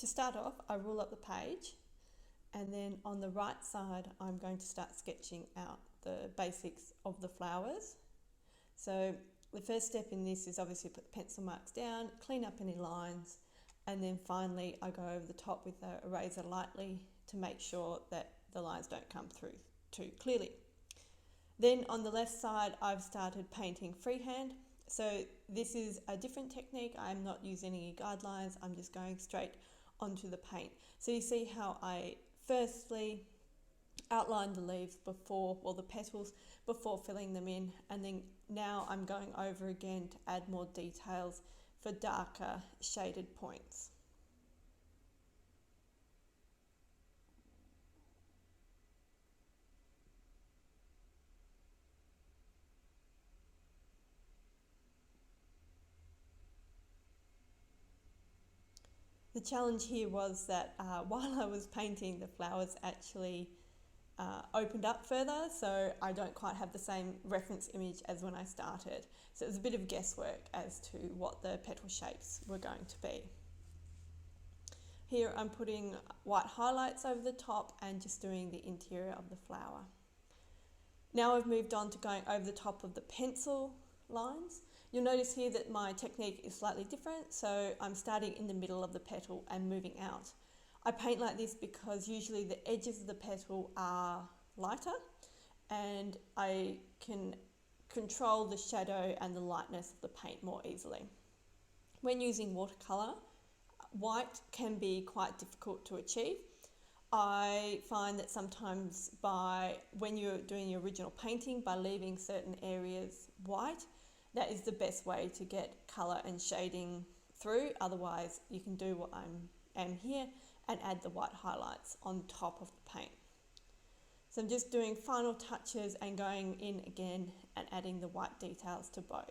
to start off, I rule up the page, and then on the right side, I'm going to start sketching out the basics of the flowers. So the first step in this is obviously put the pencil marks down, clean up any lines, and then finally I go over the top with a eraser lightly to make sure that the lines don't come through too clearly. Then on the left side, I've started painting freehand. So this is a different technique. I'm not using any guidelines. I'm just going straight onto the paint. So you see how I firstly outlined the leaves before, well, the petals before filling them in, and then now I'm going over again to add more details for darker shaded points. The challenge here was that while I was painting, the flowers actually opened up further, so I don't quite have the same reference image as when I started. So it was a bit of guesswork as to what the petal shapes were going to be. Here I'm putting white highlights over the top and just doing the interior of the flower. Now I've moved on to going over the top of the pencil lines. You'll notice here that my technique is slightly different, so I'm starting in the middle of the petal and moving out. I paint like this because usually the edges of the petal are lighter and I can control the shadow and the lightness of the paint more easily. When using watercolour, white can be quite difficult to achieve. I find that sometimes when you're doing your original painting, by leaving certain areas white, that is the best way to get colour and shading through. Otherwise, you can do what I am here and add the white highlights on top of the paint. So I'm just doing final touches and going in again and adding the white details to both.